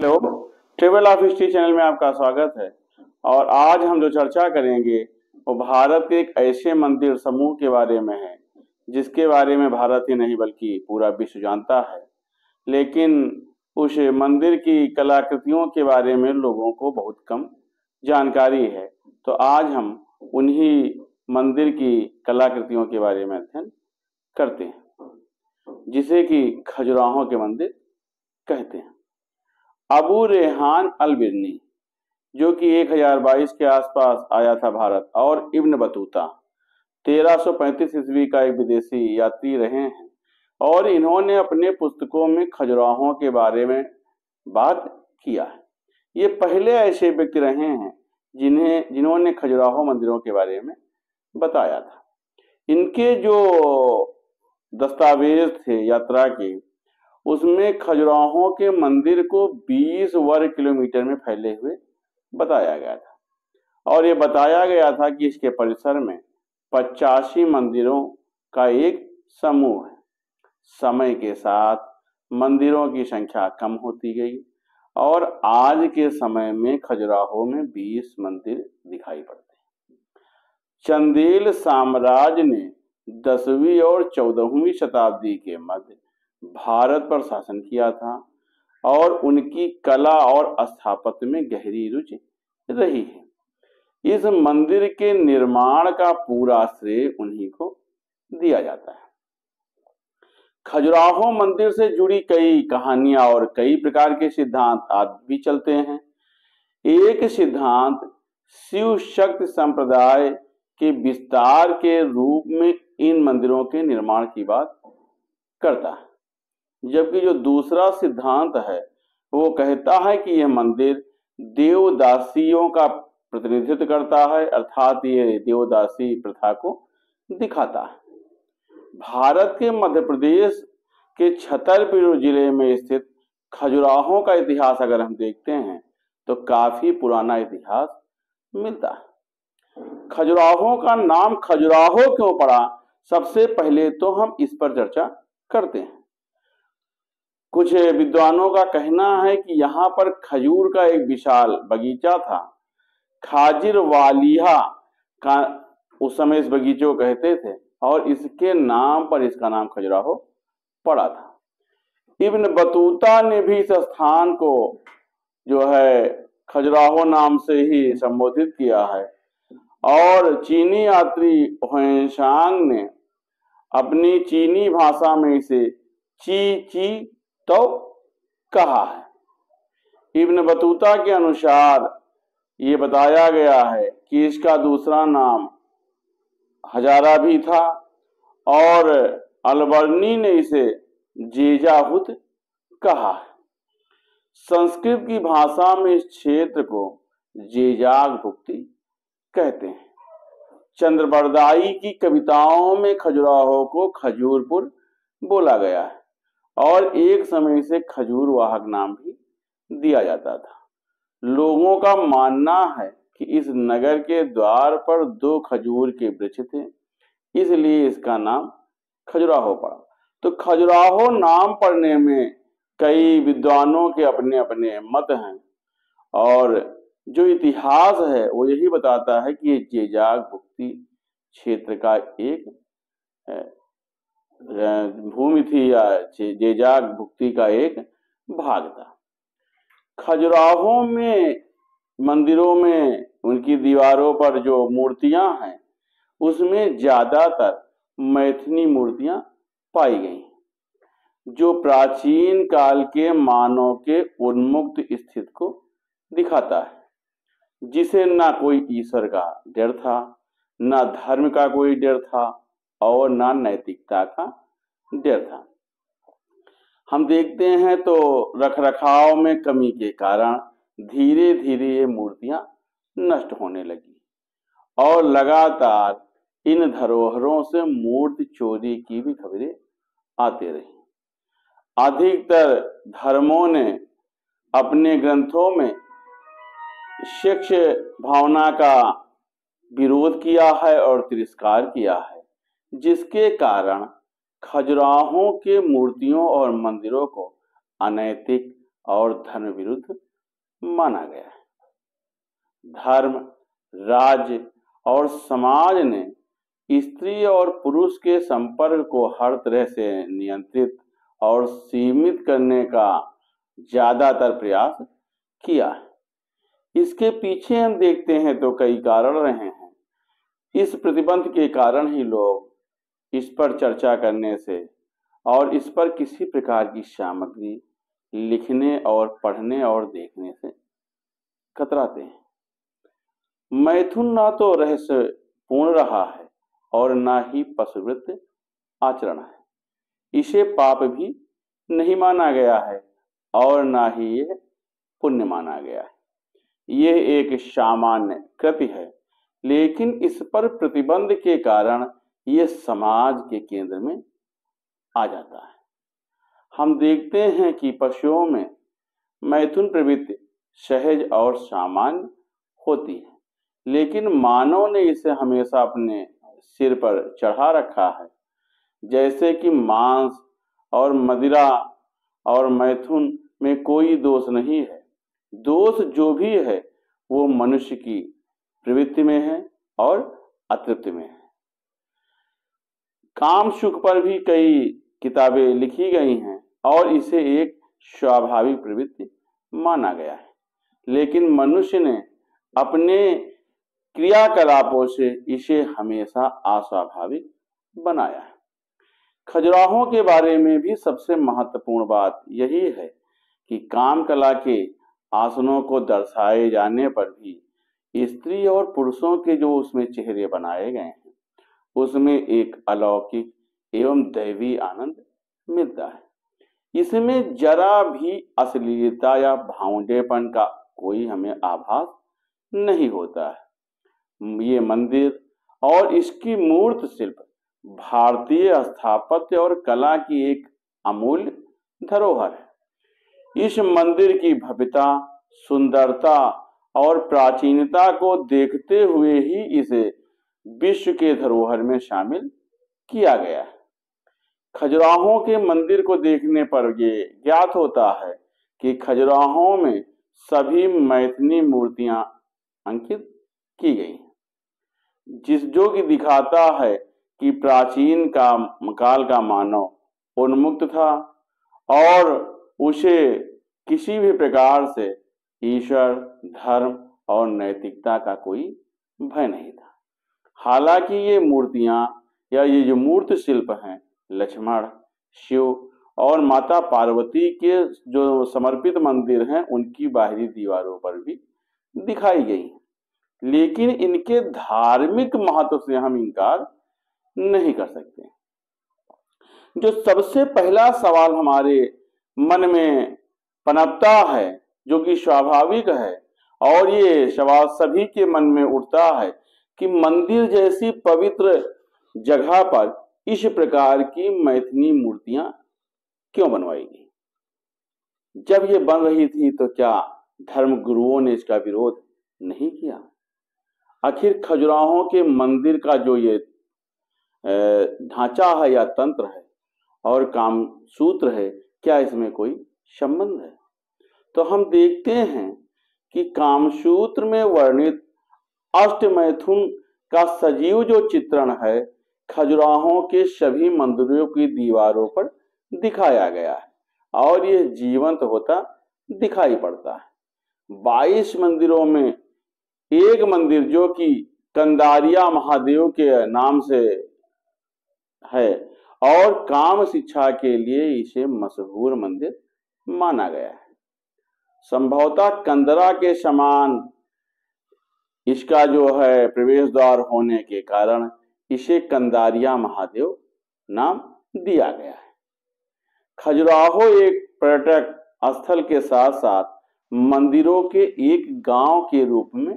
Hello, travel of history channel में आपका स्वागत है। और आज हम जो चर्चा करेंगे वो भारत के एक ऐसे मंदिर समूह के बारे में है जिसके बारे में भारत ही नहीं बल्कि पूरा विश्व जानता है, लेकिन उस मंदिर की कलाकृतियों के बारे में लोगों को बहुत कम जानकारी है। तो आज हम उन्हीं मंदिर की कलाकृतियों के बारे में अध्ययन करते हैं, जिसे कि खजुराहो के मंदिर कहते हैं। अबू रेहान अल बिरनी, जो कि 1022 के आसपास आया था भारत, और इब्न बतूता 1335 ईस्वी का एक विदेशी यात्री रहे हैं, और इन्होंने अपने पुस्तकों में खजुराहों के बारे में बात किया है। ये पहले ऐसे व्यक्ति रहे हैं जिन्होंने खजुराहो मंदिरों के बारे में बताया था। इनके जो दस्तावेज थे यात्रा के, उसमें खजुराहो के मंदिर को 20 वर्ग किलोमीटर में फैले हुए बताया गया था, और ये बताया गया था कि इसके परिसर में 85 मंदिरों का एक समूह है। समय के साथ मंदिरों की संख्या कम होती गई और आज के समय में खजुराहो में 20 मंदिर दिखाई पड़ते हैं। चंदेल साम्राज्य ने 10वीं और 14वीं शताब्दी के मध्य भारत पर शासन किया था और उनकी कला और स्थापत्य में गहरी रुचि रही है। इस मंदिर के निर्माण का पूरा श्रेय उन्हीं को दिया जाता है। खजुराहो मंदिर से जुड़ी कई कहानियां और कई प्रकार के सिद्धांत आज भी चलते हैं। एक सिद्धांत शिव शक्ति संप्रदाय के विस्तार के रूप में इन मंदिरों के निर्माण की बात करता है, जबकि जो दूसरा सिद्धांत है वो कहता है कि यह मंदिर देवदासियों का प्रतिनिधित्व करता है, अर्थात ये देवदासी प्रथा को दिखाता है। भारत के मध्य प्रदेश के छतरपुर जिले में स्थित खजुराहो का इतिहास अगर हम देखते हैं तो काफी पुराना इतिहास मिलता है। खजुराहो का नाम खजुराहो क्यों पड़ा, सबसे पहले तो हम इस पर चर्चा करते हैं। कुछ विद्वानों का कहना है कि यहाँ पर खजूर का एक विशाल बगीचा था। खाजिर वालिहा का उस समय इस बगीचे को कहते थे, और इसके नाम पर इसका नाम खजुराहो पड़ा था। इब्न बतूता ने भी इस स्थान को जो है खजुराहो नाम से ही संबोधित किया है, और चीनी यात्री हुएनसांग ने अपनी चीनी भाषा में इसे ची ची तो कहा है। इब्न बतूता के अनुसार ये बताया गया है कि इसका दूसरा नाम हजारा भी था, और अलबर्नी ने इसे जेजाहुत कहा है। संस्कृत की भाषा में इस क्षेत्र को जेजाग भुक्ति कहते हैं। चंद्रबरदाई की कविताओं में खजुराहो को खजूरपुर बोला गया है, और एक समय से खजूर वाहक नाम भी दिया जाता था। लोगों का मानना है कि इस नगर के द्वार पर 2 खजूर के वृक्ष थे, इसलिए इसका नाम खजुराहो पड़ा। तो खजुराहो नाम पड़ने में कई विद्वानों के अपने अपने मत हैं, और जो इतिहास है वो यही बताता है कि ये जेजाग भुक्ति क्षेत्र का एक भूमि थी, या जेजाग भुक्ति का एक भाग था। खजुराहो में मंदिरों में उनकी दीवारों पर जो मूर्तियां हैं उसमें ज्यादातर मैथिली मूर्तियां पाई गई, जो प्राचीन काल के मानव के उन्मुक्त स्थिति को दिखाता है, जिसे ना कोई ईश्वर का डर था, ना धर्म का कोई डर था, और ना नैतिकता का डर था। हम देखते हैं तो रखरखाव में कमी के कारण धीरे धीरे ये मूर्तियां नष्ट होने लगी, और लगातार इन धरोहरों से मूर्ति चोरी की भी खबरें आती रही। अधिकतर धर्मों ने अपने ग्रंथों में शिक्ष भावना का विरोध किया है और तिरस्कार किया है, जिसके कारण खजुराहो के मूर्तियों और मंदिरों को अनैतिक, और धर्म विरुद्ध माना गया है। धर्म, राज्य और समाज ने स्त्री और पुरुष के संपर्क को हर तरह से नियंत्रित और सीमित करने का ज्यादातर प्रयास किया है। इसके पीछे हम देखते हैं तो कई कारण रहे हैं। इस प्रतिबंध के कारण ही लोग इस पर चर्चा करने से और इस पर किसी प्रकार की सामग्री लिखने और पढ़ने और देखने से कतराते हैं। मैथुन ना तो रहस्यपूर्ण रहा है और ना ही पशुवृत्त आचरण है। इसे पाप भी नहीं माना गया है और ना ही यह पुण्य माना गया है। यह एक सामान्य कृत्य है, लेकिन इस पर प्रतिबंध के कारण यह समाज के केंद्र में आ जाता है। हम देखते हैं कि पशुओं में मैथुन प्रवृत्ति सहज और सामान्य होती है, लेकिन मानव ने इसे हमेशा अपने सिर पर चढ़ा रखा है। जैसे कि मांस और मदिरा और मैथुन में कोई दोष नहीं है। दोष जो भी है वो मनुष्य की प्रवृत्ति में है और अतृप्ति में है। काम सुख पर भी कई किताबें लिखी गई हैं और इसे एक स्वाभाविक प्रवृत्ति माना गया है, लेकिन मनुष्य ने अपने क्रियाकलापों से इसे हमेशा अस्वाभाविक बनाया है। खजुराहों के बारे में भी सबसे महत्वपूर्ण बात यही है कि काम कला के आसनों को दर्शाए जाने पर भी स्त्री और पुरुषों के जो उसमें चेहरे बनाए गए हैं उसमें एक अलौकिक एवं दैवी आनंद मिलता है। इसमें जरा भी अश्लीलता या भावुडेपन का कोई हमें आभास नहीं होता है। ये मंदिर और इसकी मूर्त शिल्प भारतीय स्थापत्य और कला की एक अमूल्य धरोहर है। इस मंदिर की भव्यता, सुंदरता और प्राचीनता को देखते हुए ही इसे विश्व के धरोहर में शामिल किया गया है। खजुराहों के मंदिर को देखने पर ये ज्ञात होता है कि खजुराहों में सभी मैथिली मूर्तियां अंकित की गई हैं, जो कि दिखाता है कि प्राचीन काल का मानव उन्मुक्त था और उसे किसी भी प्रकार से ईश्वर, धर्म और नैतिकता का कोई भय नहीं था। हालांकि ये मूर्तियां या ये जो मूर्त शिल्प हैं लक्ष्मण, शिव और माता पार्वती के जो समर्पित मंदिर हैं उनकी बाहरी दीवारों पर भी दिखाई गई, लेकिन इनके धार्मिक महत्व से हम इनकार नहीं कर सकते। जो सबसे पहला सवाल हमारे मन में पनपता है, जो कि स्वाभाविक है और ये सवाल सभी के मन में उठता है कि मंदिर जैसी पवित्र जगह पर इस प्रकार की मैथिली मूर्तियां क्यों बनवाई गई? जब ये बन रही थी तो क्या धर्म गुरुओं ने इसका विरोध नहीं किया? आखिर खजुराहों के मंदिर का जो ये ढांचा है या तंत्र है और कामसूत्र है, क्या इसमें कोई संबंध है? तो हम देखते हैं कि कामसूत्र में वर्णित अष्टमैथुन का सजीव जो चित्रण है खजुराहों के सभी मंदिरों की दीवारों पर दिखाया गया है और यह जीवंत होता दिखाई पड़ता है। 22 मंदिरों में एक मंदिर जो कि कंदारिया महादेव के नाम से है और काम शिक्षा के लिए इसे मशहूर मंदिर माना गया है। संभवतः कंदरा के समान इसका जो है प्रवेश द्वार होने के कारण इसे कंदारिया महादेव नाम दिया गया है। खजुराहो एक पर्यटक स्थल के साथ साथ मंदिरों के एक गांव के रूप में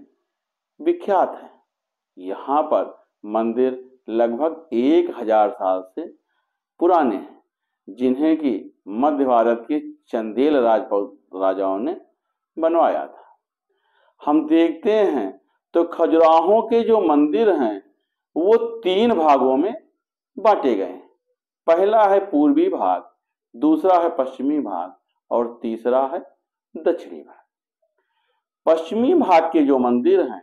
विख्यात है। यहाँ पर मंदिर लगभग 1000 साल से पुराने हैं, जिन्हें कि मध्य भारत के चंदेल राजाओं ने बनवाया था। हम देखते हैं तो खजुराहों के जो मंदिर हैं वो 3 भागों में बांटे गए। पहला है पूर्वी भाग, दूसरा है पश्चिमी भाग और तीसरा है दक्षिणी भाग। पश्चिमी भाग के जो मंदिर हैं,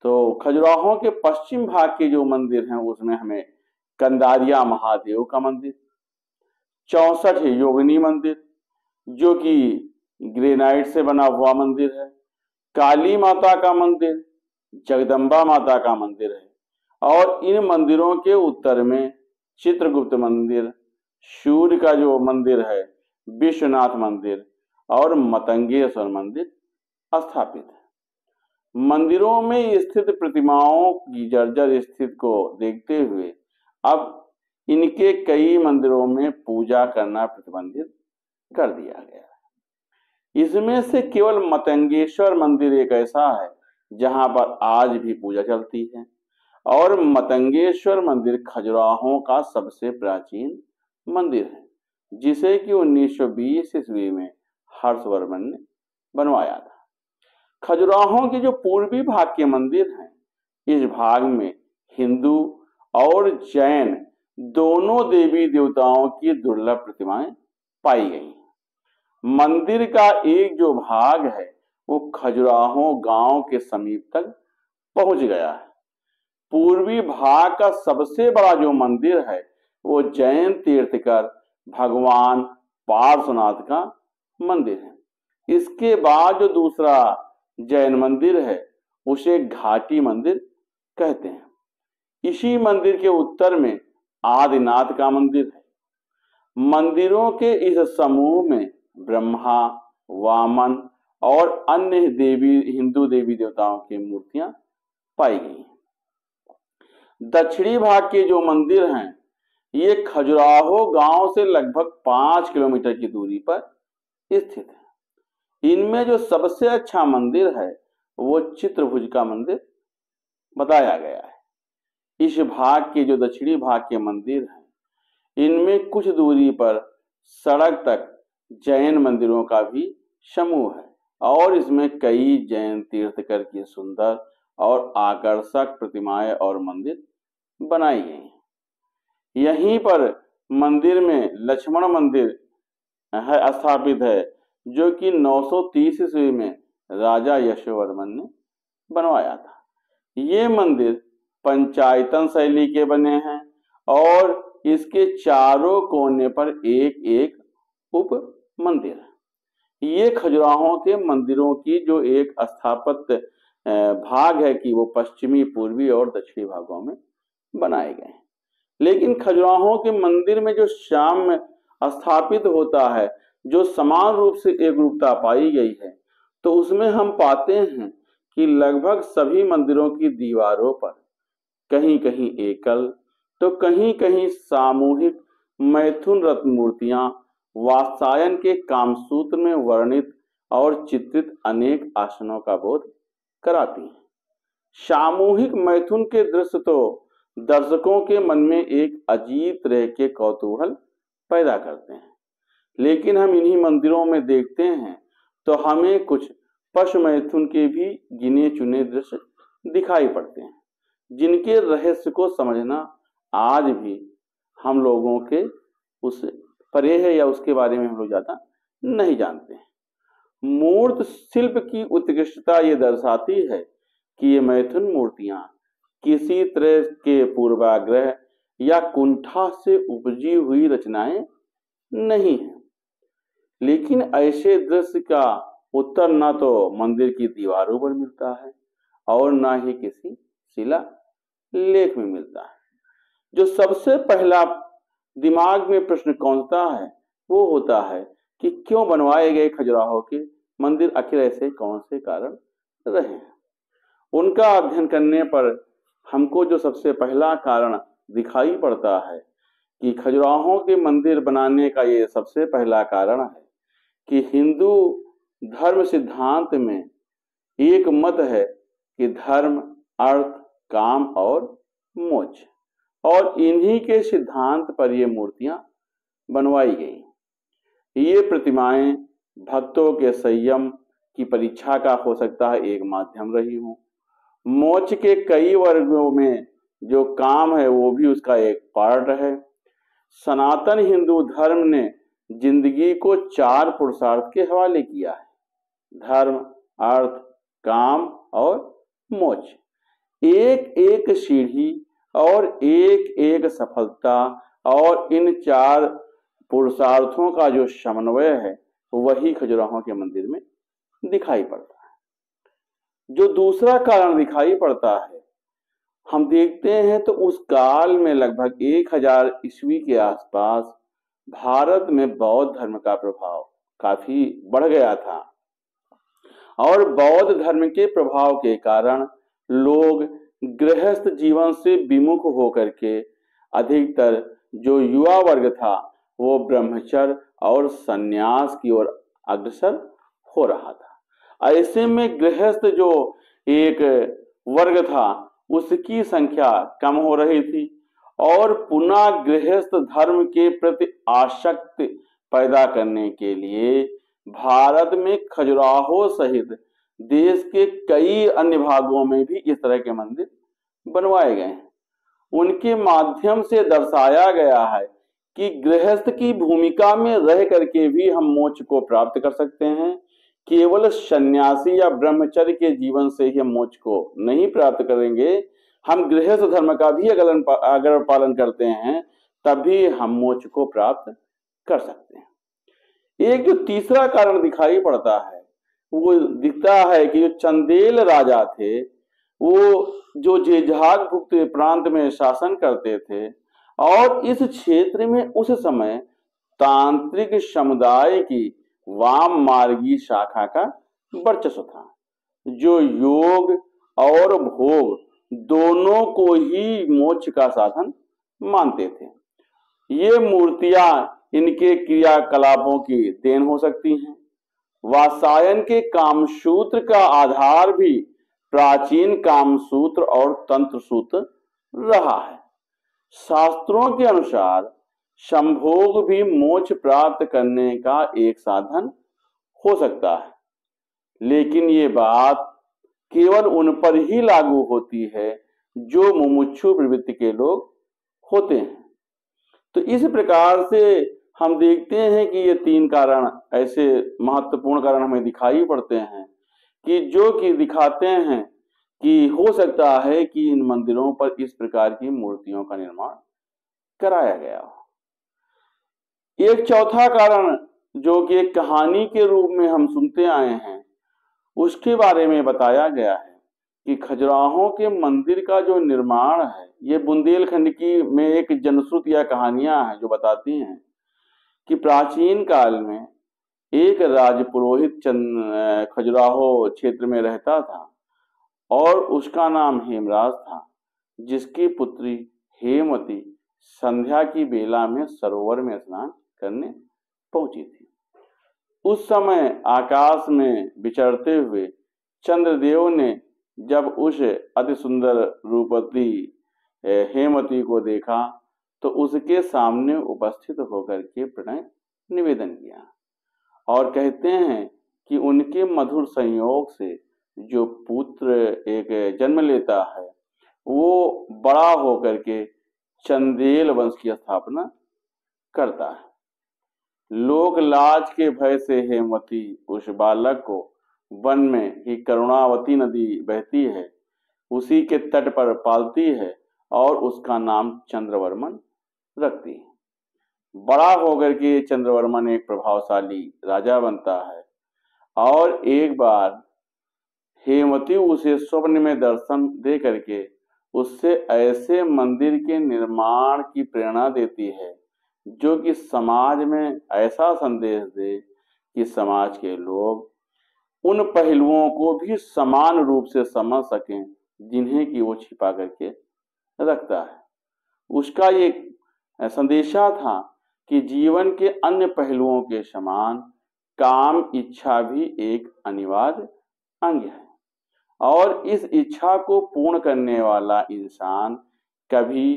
तो खजुराहो के पश्चिम भाग के जो मंदिर हैं उसमें हमें कंदारिया महादेव का मंदिर, 64 योगिनी मंदिर जो कि ग्रेनाइट से बना हुआ मंदिर है, काली माता का मंदिर, जगदम्बा माता का मंदिर है, और इन मंदिरों के उत्तर में चित्रगुप्त मंदिर, सूर्य का जो मंदिर है, विश्वनाथ मंदिर और मतंगेश्वर मंदिर स्थापित है। मंदिरों में स्थित प्रतिमाओं की जर्जर स्थिति को देखते हुए अब इनके कई मंदिरों में पूजा करना प्रतिबंधित कर दिया गया है। इसमें से केवल मतंगेश्वर मंदिर एक ऐसा है जहां पर आज भी पूजा चलती है, और मतंगेश्वर मंदिर खजुराहो का सबसे प्राचीन मंदिर है, जिसे कि 1920 ईस्वी में हर्षवर्धन ने बनवाया था। खजुराहो के जो पूर्वी भाग के मंदिर हैं, इस भाग में हिंदू और जैन दोनों देवी देवताओं की दुर्लभ प्रतिमाएं पाई गई हैं। मंदिर का एक जो भाग है वो खजुराहो गांव के समीप तक पहुंच गया है। पूर्वी भाग का सबसे बड़ा जो मंदिर है वो जैन तीर्थकर भगवान पार्श्वनाथ का मंदिर है। इसके बाद जो दूसरा जैन मंदिर है उसे घाटी मंदिर कहते हैं। इसी मंदिर के उत्तर में आदिनाथ का मंदिर है। मंदिरों के इस समूह में ब्रह्मा, वामन और अन्य हिंदू देवी देवताओं की मूर्तियां पाई गई हैं। दक्षिणी भाग के जो मंदिर हैं ये खजुराहो गांव से लगभग 5 किलोमीटर की दूरी पर स्थित है। इनमें जो सबसे अच्छा मंदिर है वो चित्रभुज का मंदिर बताया गया है। इस भाग के जो दक्षिणी भाग के मंदिर हैं इनमें कुछ दूरी पर सड़क तक जैन मंदिरों का भी समूह है, और इसमें कई जैन तीर्थकर की सुंदर और आकर्षक प्रतिमाएं और मंदिर बनाई गई हैं। यहीं पर मंदिर में लक्ष्मण मंदिर है स्थापित है जो कि 930 ईस्वी में राजा यशोवर्मन ने बनवाया था। ये मंदिर पंचायतन शैली के बने हैं और इसके चारों कोने पर एक एक उप मंदिर है। ये खजुराहो के मंदिरों की जो एक स्थापत्य भाग है कि वो पश्चिमी, पूर्वी और दक्षिणी भागों में बनाए गए हैं। लेकिन खजुराहो के मंदिर में जो साम्य स्थापित होता है, जो समान रूप से एक रूपता पाई गई है, तो उसमें हम पाते हैं कि लगभग सभी मंदिरों की दीवारों पर कहीं कहीं एकल तो कहीं कहीं सामूहिक मैथुन रत्न मूर्तियां वात्सायन के कामसूत्र में वर्णित और चित्रित अनेक आसनों का बोध कराती हैं। सामूहिक मैथुन के दृश्य तो दर्शकों के मन में एक अजीब तरह के कौतूहल पैदा करते हैं, लेकिन हम इन्हीं मंदिरों में देखते हैं तो हमें कुछ पशु मैथुन के भी गिने चुने दृश्य दिखाई पड़ते हैं, जिनके रहस्य को समझना आज भी हम लोगों के उस परे है या उसके बारे में हम लोग ज्यादा नहीं जानते हैं। मूर्त शिल्प की उत्कृष्टता ये दर्शाती है कि ये मैथुन मूर्तियां किसी तरह के पूर्वाग्रह या कुंठा से उपजी हुई रचनाएं नहीं है, लेकिन ऐसे दृश्य का उत्तर न तो मंदिर की दीवारों पर मिलता है और न ही किसी शिला लेख में मिलता है। जो सबसे पहला दिमाग में प्रश्न कौंधता है वो होता है कि क्यों बनवाए गए खजुराहो के मंदिर, आखिर ऐसे कौन से कारण रहे हैं। उनका अध्ययन करने पर हमको जो सबसे पहला कारण दिखाई पड़ता है कि खजुराहो के मंदिर बनाने का ये सबसे पहला कारण है कि हिंदू धर्म सिद्धांत में एक मत है कि धर्म, अर्थ, काम और मोक्ष, और इन्हीं के सिद्धांत पर ये मूर्तियां बनवाई गई। ये प्रतिमाएं भक्तों के संयम की परीक्षा का हो सकता है एक माध्यम रही हूं। मोक्ष के कई वर्गों में जो काम है वो भी उसका एक पार्ट है। सनातन हिंदू धर्म ने जिंदगी को 4 पुरुषार्थ के हवाले किया है। धर्म, अर्थ, काम और मोक्ष। एक एक सीढ़ी और एक एक सफलता और इन 4 पुरुषार्थों का जो समन्वय है वही खजुराहो के मंदिर में दिखाई पड़ता है। जो दूसरा कारण दिखाई पड़ता है, हम देखते हैं तो उस काल में लगभग 1000 ईस्वी के आसपास भारत में बौद्ध धर्म का प्रभाव काफी बढ़ गया था और बौद्ध धर्म के प्रभाव के कारण लोग गृहस्थ जीवन से विमुख होकर के अधिकतर जो युवा वर्ग था वो ब्रह्मचर्य और संन्यास की ओर अग्रसर हो रहा था। ऐसे में गृहस्थ जो एक वर्ग था उसकी संख्या कम हो रही थी और पुनः गृहस्थ धर्म के प्रति आसक्ति पैदा करने के लिए भारत में खजुराहो सहित देश के कई अन्य भागों में भी इस तरह के मंदिर बनवाए गए हैं। उनके माध्यम से दर्शाया गया है कि गृहस्थ की भूमिका में रह करके भी हम मोक्ष को प्राप्त कर सकते हैं। केवल सन्यासी या ब्रह्मचर्य के जीवन से ही हम मोक्ष को नहीं प्राप्त करेंगे, हम गृहस्थ धर्म का भी अगर पालन करते हैं तभी हम मोक्ष को प्राप्त कर सकते हैं। एक जो तीसरा कारण दिखाई पड़ता है वो दिखता है कि जो चंदेल राजा थे वो जो जेझाग भुक्त प्रांत में शासन करते थे और इस क्षेत्र में उस समय तांत्रिक समुदाय की वाम मार्गी शाखा का वर्चस्व था, जो योग और भोग दोनों को ही मोक्ष का साधन मानते थे। ये मूर्तियां इनके क्रियाकलापों की देन हो सकती हैं। वात्सायन के कामसूत्र का आधार भी प्राचीन कामसूत्र और तंत्र सूत्र रहा है। शास्त्रों के अनुसार संभोग भी मोक्ष प्राप्त करने का एक साधन हो सकता है, लेकिन ये बात केवल उन पर ही लागू होती है जो मुमुक्षु प्रवृत्ति के लोग होते हैं। तो इस प्रकार से हम देखते हैं कि ये 3 कारण ऐसे महत्वपूर्ण कारण हमें दिखाई पड़ते हैं कि जो कि दिखाते हैं कि हो सकता है कि इन मंदिरों पर इस प्रकार की मूर्तियों का निर्माण कराया गया हो। एक चौथा कारण जो कि एक कहानी के रूप में हम सुनते आए हैं उसके बारे में बताया गया है कि खजुराहो के मंदिर का जो निर्माण है, ये बुंदेलखंड की में एक जनश्रुति या कहानियां हैं जो बताती हैं कि प्राचीन काल में एक राजपुरोहित खजुराहो क्षेत्र में रहता था और उसका नाम हेमराज था, जिसकी पुत्री हेमवती संध्या की बेला में सरोवर में स्नान करने पहुंची थी। उस समय आकाश में विचरते हुए चंद्रदेव ने जब उस अति सुंदर रूपवती हेमवती को देखा तो उसके सामने उपस्थित होकर के प्रणय निवेदन किया और कहते हैं कि उनके मधुर संयोग से जो पुत्र एक जन्म लेता है वो बड़ा होकर के चंदेल वंश की स्थापना करता है। लोक लाज के भय से हेमवती उस बालक को वन में ही करुणावती नदी बहती है उसी के तट पर पालती है और उसका नाम चंद्रवर्मन रखती है। बड़ा होकर के चंद्रवर्मन एक प्रभावशाली राजा बनता है और एक बार हेमवती उसे स्वप्न में दर्शन दे करके उससे ऐसे मंदिर के निर्माण की प्रेरणा देती है जो कि समाज में ऐसा संदेश दे कि समाज के लोग उन पहलुओं को भी समान रूप से समझ सकें जिन्हें कि वो छिपा करके रखता है। उसका ये संदेशा था कि जीवन के अन्य पहलुओं के समान काम इच्छा भी एक अनिवार्य अंग है और इस इच्छा को पूर्ण करने वाला इंसान कभी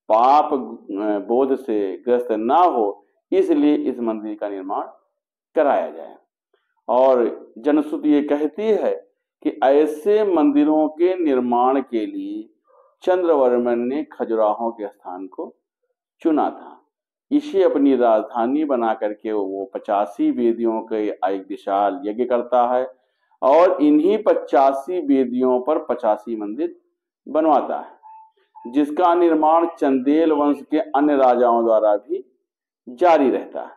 पाप बोध से ग्रस्त ना हो, इसलिए इस मंदिर का निर्माण कराया जाए। और जनश्रुति ये कहती है कि ऐसे मंदिरों के निर्माण के लिए चंद्रवर्मन ने खजुराहो के स्थान को चुना था। इसे अपनी राजधानी बना करके वो 85 वेदियों के एक विशाल यज्ञ करता है और इन्हीं 85 वेदियों पर 85 मंदिर बनवाता है, जिसका निर्माण चंदेल वंश के अन्य राजाओं द्वारा भी जारी रहता है।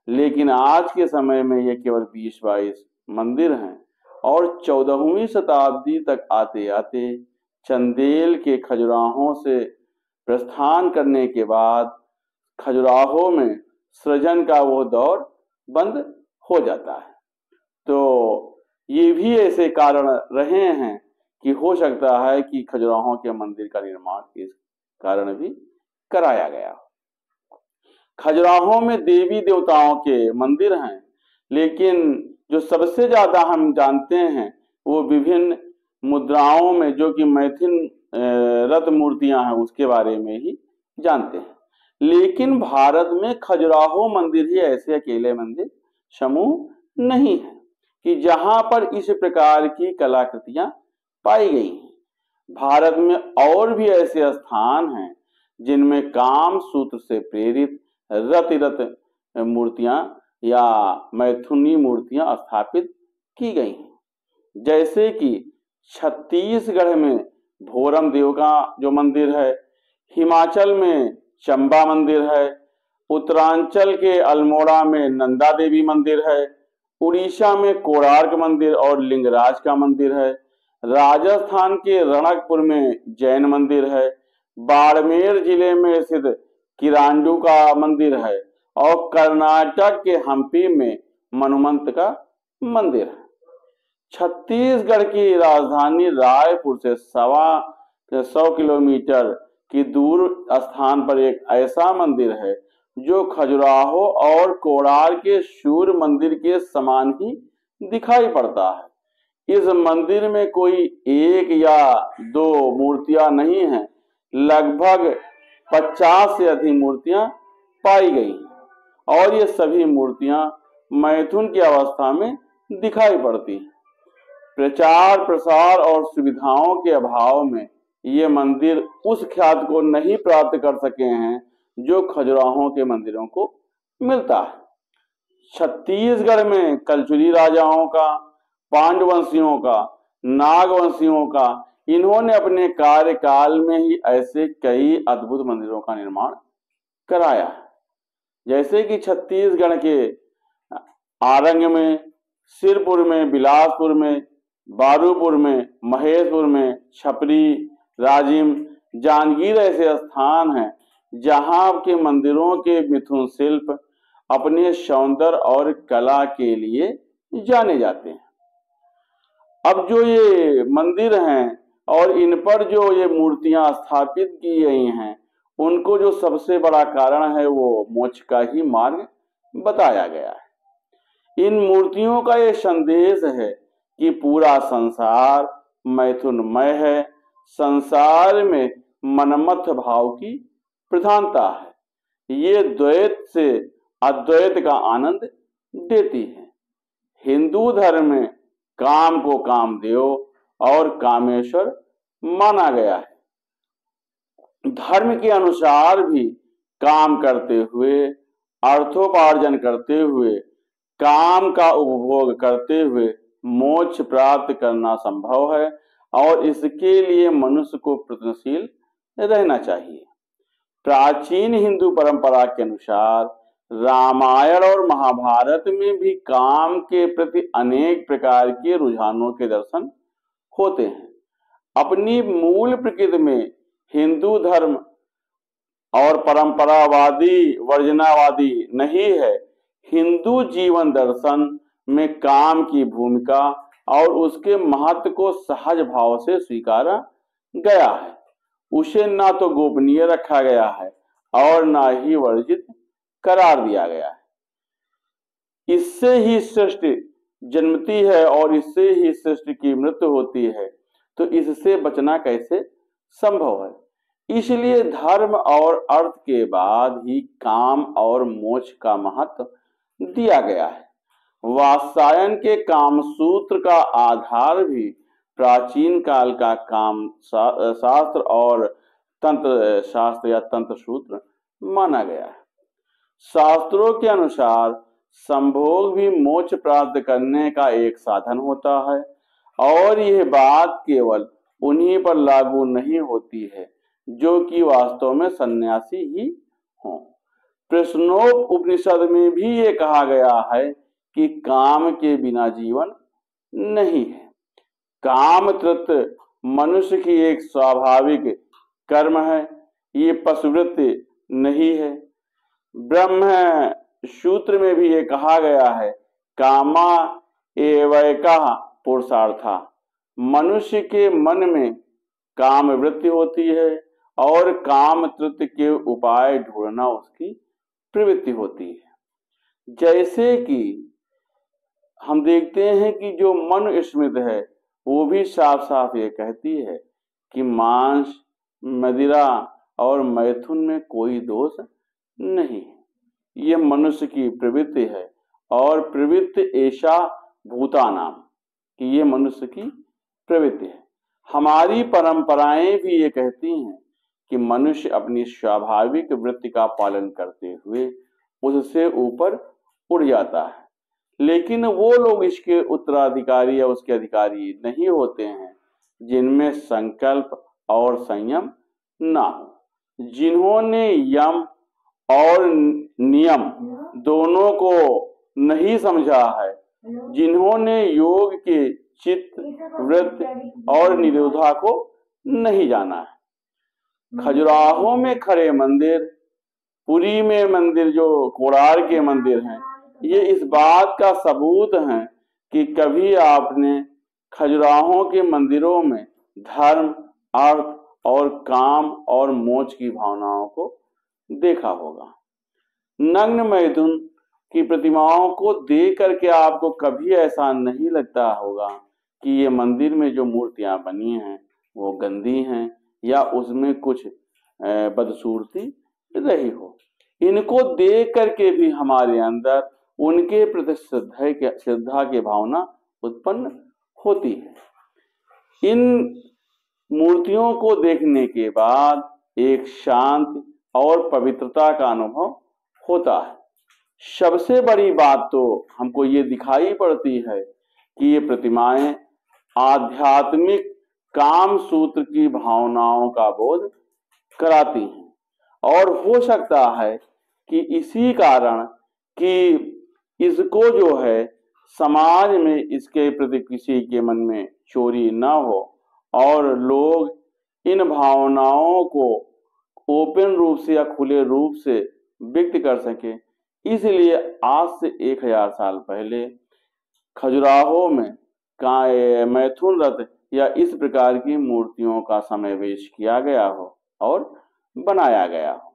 लेकिन आज के समय में ये केवल 20-22 मंदिर हैं और 14वीं शताब्दी तक आते आते चंदेल के खजुराहों से प्रस्थान करने के बाद खजुराहो में सृजन का वो दौर बंद हो जाता है। तो ये भी ऐसे कारण रहे हैं कि हो सकता है कि खजुराहो के मंदिर का निर्माण इस कारण भी कराया गया। खजुराहो में देवी देवताओं के मंदिर हैं, लेकिन जो सबसे ज्यादा हम जानते हैं वो विभिन्न मुद्राओं में जो कि मैथिन रत्न मूर्तियां हैं उसके बारे में ही जानते हैं। लेकिन भारत में खजुराहो मंदिर ही ऐसे अकेले मंदिर समूह नहीं है कि जहां पर इस प्रकार की कलाकृतियां पाई गई हैं। भारत में और भी ऐसे स्थान हैं जिनमें काम सूत्र से प्रेरित रतिरत मूर्तियां या मैथुनी मूर्तियां स्थापित की गई हैं। जैसे कि छत्तीसगढ़ में भोरम देव का जो मंदिर है, हिमाचल में चंबा मंदिर है, उत्तरांचल के अल्मोड़ा में नंदा देवी मंदिर है, उड़ीसा में कोणार्क मंदिर और लिंगराज का मंदिर है, राजस्थान के रणकपुर में जैन मंदिर है, बाड़मेर जिले में स्थित किरांडू का मंदिर है और कर्नाटक के हम्पी में मनुमंत का मंदिर है। छत्तीसगढ़ की राजधानी रायपुर से 125 किलोमीटर की दूर स्थान पर एक ऐसा मंदिर है जो खजुराहो और कोणार्क के सूर्य मंदिर के समान ही दिखाई पड़ता है। इस मंदिर में कोई एक या दो मूर्तियां नहीं हैं, लगभग 50 से अधिक मूर्तियां पाई गई और ये सभी मूर्तियां मैथुन की अवस्था में दिखाई पड़ती हैं। प्रचार प्रसार और सुविधाओं के अभाव में ये मंदिर उस ख्याति को नहीं प्राप्त कर सके हैं जो खजुराहो के मंदिरों को मिलता है। छत्तीसगढ़ में कलचुरी राजाओं का, पांडवंशियों का, नागवंशियों का, इन्होंने अपने कार्यकाल में ही ऐसे कई अद्भुत मंदिरों का निर्माण कराया। जैसे कि छत्तीसगढ़ के आरंग में, सिरपुर में, बिलासपुर में, बारूपुर में, महेशपुर में, छपरी, राजिम, जांजगीर ऐसे स्थान हैं जहां के मंदिरों के मिथुन शिल्प अपने सौंदर्य और कला के लिए जाने जाते हैं। अब जो ये मंदिर हैं और इन पर जो ये मूर्तियां स्थापित की गई हैं, उनको जो सबसे बड़ा कारण है वो मोक्ष का ही मार्ग बताया गया है। इन मूर्तियों का ये संदेश है कि पूरा संसार मैथुनमय है, संसार में मनमथ भाव की प्रधानता है, ये द्वैत से अद्वैत का आनंद देती है। हिंदू धर्म में काम को कामदेव और कामेश्वर माना गया है। धर्म के अनुसार भी काम करते हुए, अर्थोपार्जन करते हुए, काम का उपभोग करते हुए मोक्ष प्राप्त करना संभव है और इसके लिए मनुष्य को प्रयत्नशील रहना चाहिए। प्राचीन हिंदू परंपरा के अनुसार रामायण और महाभारत में भी काम के प्रति अनेक प्रकार के रुझानों के दर्शन होते हैं। अपनी मूल प्रकृति में हिंदू धर्म और परंपरावादी वर्जनावादी नहीं है। हिंदू जीवन दर्शन में काम की भूमिका और उसके महत्व को सहज भाव से स्वीकारा गया है। उसे ना तो गोपनीय रखा गया है और ना ही वर्जित करार दिया गया है। इससे ही सृष्टि जन्मती है और इससे ही सृष्टि की मृत्यु होती है, तो इससे बचना कैसे संभव है। इसलिए धर्म और अर्थ के बाद ही काम और मोक्ष का महत्व दिया गया है। वात्सायन के कामसूत्र का आधार भी प्राचीन काल का काम शास्त्र और तंत्र शास्त्र या तंत्र सूत्र माना गया है। शास्त्रों के अनुसार संभोग भी मोक्ष प्राप्त करने का एक साधन होता है और यह बात केवल उन्हीं पर लागू नहीं होती है जो कि वास्तव में सन्यासी ही हों। प्रश्नोपनिषद में भी ये कहा गया है कि काम के बिना जीवन नहीं है। काम तृप्त मनुष्य की एक स्वाभाविक कर्म है, ये पशुवृत्ति नहीं है। ब्रह्म सूत्र में भी ये कहा गया है, कामा एवैका पुरुषार्था। मनुष्य के मन में काम वृत्ति होती है और काम तृप्ति के उपाय ढूंढना उसकी प्रवृत्ति होती है। जैसे कि हम देखते हैं कि जो मन स्मृत है वो भी साफ साफ ये कहती है कि मांस, मदिरा और मैथुन में कोई दोष नहीं है। ये मनुष्य की प्रवृत्ति है और प्रवृत्ति ऐसा भूतानाम कि ये मनुष्य की प्रवृत्ति है। हमारी परंपराएं भी ये कहती हैं कि मनुष्य अपनी स्वाभाविक वृत्ति का पालन करते हुए उससे ऊपर उड़ जाता है, लेकिन वो लोग इसके उत्तराधिकारी या उसके अधिकारी नहीं होते हैं जिनमें संकल्प और संयम ना हो, जिन्होंने यम और नियम दोनों को नहीं समझा है, जिन्होंने योग के चित्त, वृत्त और निरोधा को नहीं जाना है। खजुराहो में खड़े मंदिर, पुरी में मंदिर जो कोणार्क के मंदिर हैं, ये इस बात का सबूत है कि कभी आपने खजुराहो के मंदिरों में धर्म, अर्थ और काम और मोक्ष की भावनाओं को देखा होगा। नग्न मैथुन की प्रतिमाओं को देख करके आपको कभी ऐसा नहीं लगता होगा कि ये मंदिर में जो मूर्तियां बनी हैं वो गंदी हैं या उसमें कुछ बदसूरती रही हो। इनको देख करके भी हमारे अंदर उनके प्रति श्रद्धा की भावना उत्पन्न होती है। इन मूर्तियों को देखने के बाद एक शांति और पवित्रता का अनुभव होता है। सबसे बड़ी बात तो हमको ये दिखाई पड़ती है कि ये प्रतिमाएं आध्यात्मिक काम सूत्र की भावनाओं का बोध कराती हैं और हो सकता है कि इसी कारण कि इसको जो है समाज में इसके प्रति किसी के मन में चोरी न हो और लोग इन भावनाओं को ओपन रूप से या खुले रूप से व्यक्त कर सके, इसलिए आज से 1000 साल पहले खजुराहो में मैथुन रथ या इस प्रकार की मूर्तियों का समावेश किया गया हो और बनाया गया हो।